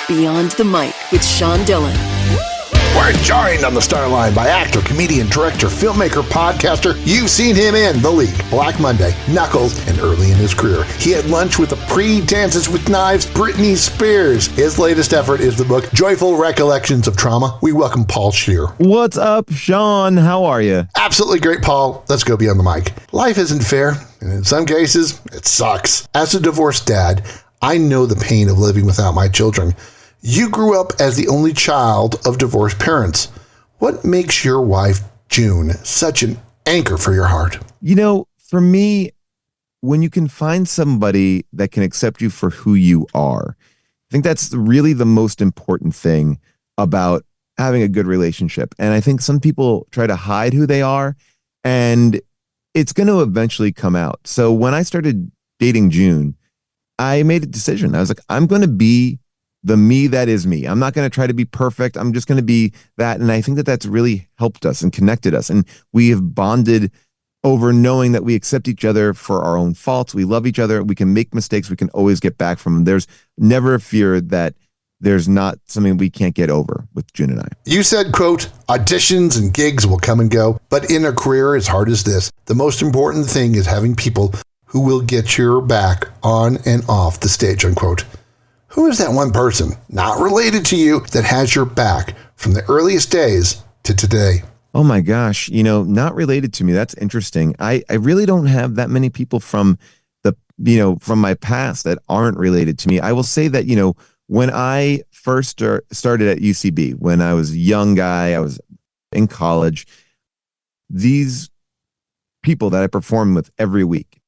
Beyond the Mic with Sean Dillon. We're joined on the Starline by actor, comedian, director, filmmaker, podcaster. You've seen him in The League, Black Monday, Knuckles, and early in his career, he had lunch with the pre-Dances with Knives, Britney Spears. His latest effort is the book, Joyful Recollections of Trauma. We welcome Paul Scheer. What's up, Sean? How are you? Absolutely great, Paul. Let's go beyond the mic. Life isn't fair, and in some cases, it sucks. As a divorced dad, I know the pain of living without my children. You grew up as the only child of divorced parents. What makes your wife, June, such an anchor for your heart? You know, for me, when you can find somebody that can accept you for who you are, I think that's really the most important thing about having a good relationship. And I think some people try to hide who they are, and it's going to eventually come out. So when I started dating June, I made a decision. I was like, I'm going to be the me that is me. I'm not going to try to be perfect. I'm just going to be that. And I think that that's really helped us and connected us. And we have bonded over knowing that we accept each other for our own faults. We love each other. We can make mistakes. We can always get back from them. There's never a fear that there's not something we can't get over with June and I. You said, quote, auditions and gigs will come and go, but in a career as hard as this, the most important thing is having people who will get your back on and off the stage, unquote. Who is that one person, not related to you, that has your back from the earliest days to today? Oh my gosh, not related to me. That's interesting. I really don't have that many people from from my past that aren't related to me. I will say that, when I first started at UCB, when I was a young guy, I was in college, these people that I performed with every week,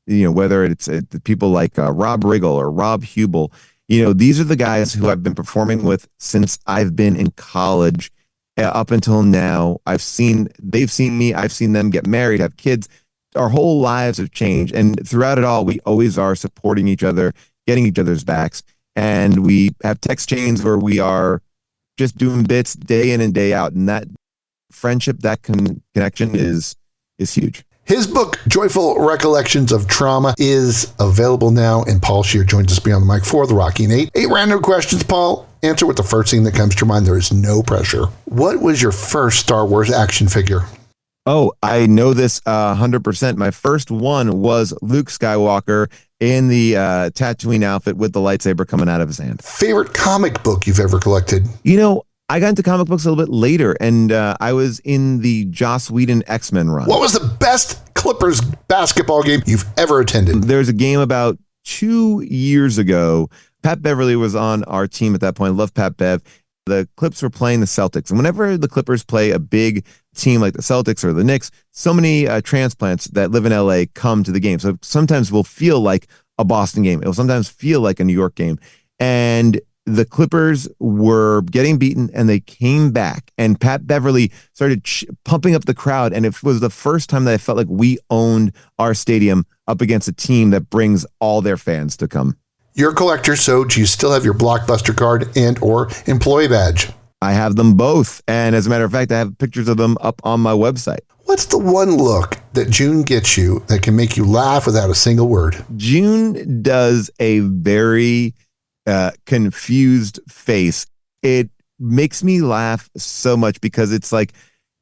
whether it's the people like Rob Riggle or Rob Hubel, these are the guys who I've been performing with since I've been in college up until now. They've seen me, I've seen them get married, have kids. Our whole lives have changed. And throughout it all, we always are supporting each other, getting each other's backs. And we have text chains where we are just doing bits day in and day out. And that friendship, that connection is huge. His book, Joyful Recollections of Trauma, is available now, and Paul Scheer joins us beyond the mic for the Rocky and 8. 8 random questions, Paul. Answer with the first thing that comes to your mind. There is no pressure. What was your first Star Wars action figure? Oh, I know this 100%. My first one was Luke Skywalker in the Tatooine outfit with the lightsaber coming out of his hand. Favorite comic book you've ever collected? I got into comic books a little bit later, and I was in the Joss Whedon X-Men run. What was the best Clippers basketball game you've ever attended? There's a game about 2 years ago. Pat Beverly was on our team at that point. I love Pat Bev. The Clips were playing the Celtics. And whenever the Clippers play a big team like the Celtics or the Knicks, so many transplants that live in LA come to the game. So sometimes we'll feel like a Boston game. It'll sometimes feel like a New York game. And the Clippers were getting beaten, and they came back, and Pat Beverly started pumping up the crowd. And it was the first time that I felt like we owned our stadium up against a team that brings all their fans to come. You're a collector, so do you still have your Blockbuster card and or employee badge? I have them both. And as a matter of fact, I have pictures of them up on my website. What's the one look that June gets you that can make you laugh without a single word? June does a very confused face. It makes me laugh so much because it's like,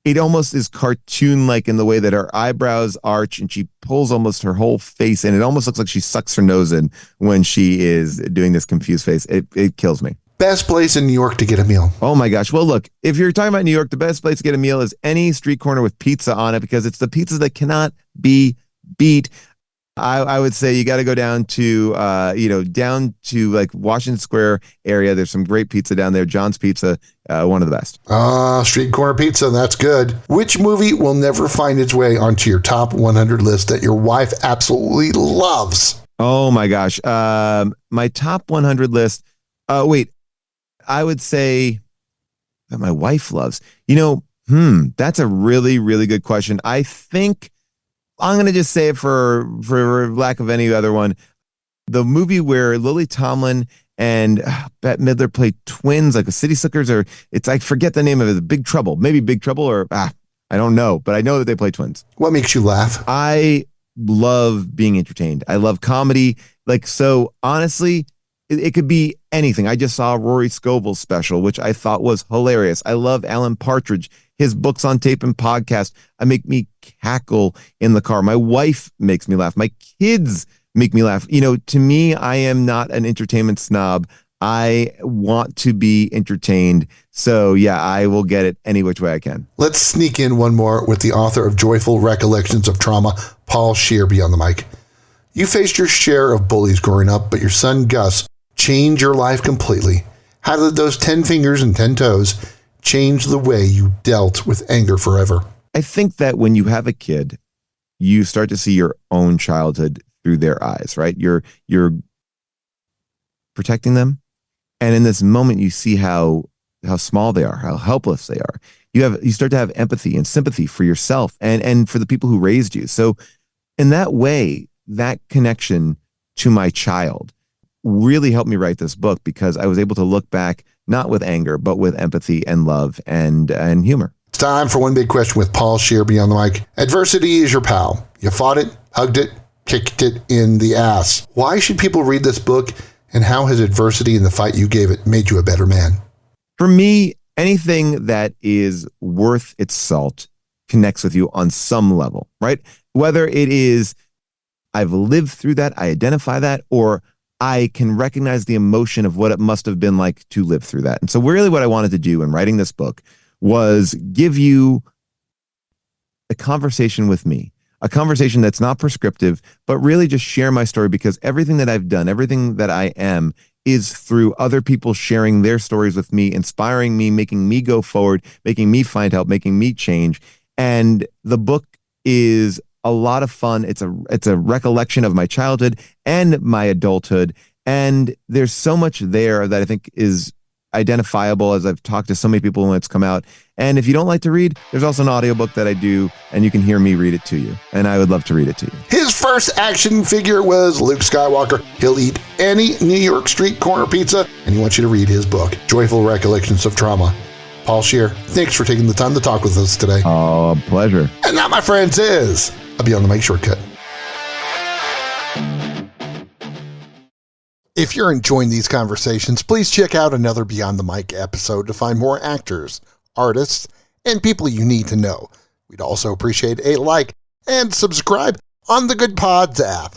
it almost is cartoon-like in the way that her eyebrows arch and she pulls almost her whole face in. It almost looks like she sucks her nose in when she is doing this confused face. It kills me. Best place in New York to get a meal? Oh my gosh. Well, look, if you're talking about New York, the best place to get a meal is any street corner with pizza on it, because it's the pizzas that cannot be beat. I would say you got to go down to like Washington Square area. There's some great pizza down there. John's Pizza, one of the best. Street corner pizza. That's good. Which movie will never find its way onto your top 100 list that your wife absolutely loves? Oh my gosh. My top 100 list. I would say that my wife loves, that's a really, really good question. I think I'm going to just say it for lack of any other one. The movie where Lily Tomlin and Bette Midler play twins, like the City Slickers, or I forget the name of it, Big Trouble, maybe Big Trouble, or I don't know, but I know that they play twins. What makes you laugh? I love being entertained. I love comedy. So honestly, it could be anything. I just saw Rory Scovel's special, which I thought was hilarious. I love Alan Partridge. His books on tape and podcast make me cackle in the car. My wife makes me laugh. My kids make me laugh. To me, I am not an entertainment snob. I want to be entertained. So yeah, I will get it any which way I can. Let's sneak in one more with the author of Joyful Recollections of Trauma, Paul Scheer, beyond the mic. You faced your share of bullies growing up, but your son Gus changed your life completely. How did those 10 fingers and 10 toes change the way you dealt with anger forever? I think that when you have a kid, you start to see your own childhood through their eyes, right? You're protecting them. And in this moment, you see how small they are, how helpless they are. You start to have empathy and sympathy for yourself and for the people who raised you. So in that way, that connection to my child really helped me write this book, because I was able to look back, not with anger, but with empathy and love and humor. It's time for one big question with Paul Scheer, beyond the mic. Adversity is your pal. You fought it, hugged it, kicked it in the ass. Why should people read this book? And how has adversity and the fight you gave it made you a better man? For me, anything that is worth its salt connects with you on some level, right? Whether it is I've lived through that, I identify that, or I can recognize the emotion of what it must have been like to live through that. And so really what I wanted to do in writing this book was give you a conversation with me. A conversation that's not prescriptive, but really just share my story, because everything that I've done, everything that I am, is through other people sharing their stories with me, inspiring me, making me go forward, making me find help, making me change. And the book is a lot of fun. It's a recollection of my childhood and my adulthood. And there's so much there that I think is identifiable, as I've talked to so many people when it's come out. And if you don't like to read, there's also an audiobook that I do, and you can hear me read it to you. And I would love to read it to you. His first action figure was Luke Skywalker. He'll eat any New York street corner pizza, and he wants you to read his book, Joyful Recollections of Trauma. Paul Scheer, thanks for taking the time to talk with us today. Oh, pleasure. And that, my friends, is a Beyond the Mic shortcut. If you're enjoying these conversations, please check out another Beyond the Mic episode to find more actors, artists, and people you need to know. We'd also appreciate a like and subscribe on the Good Pods app.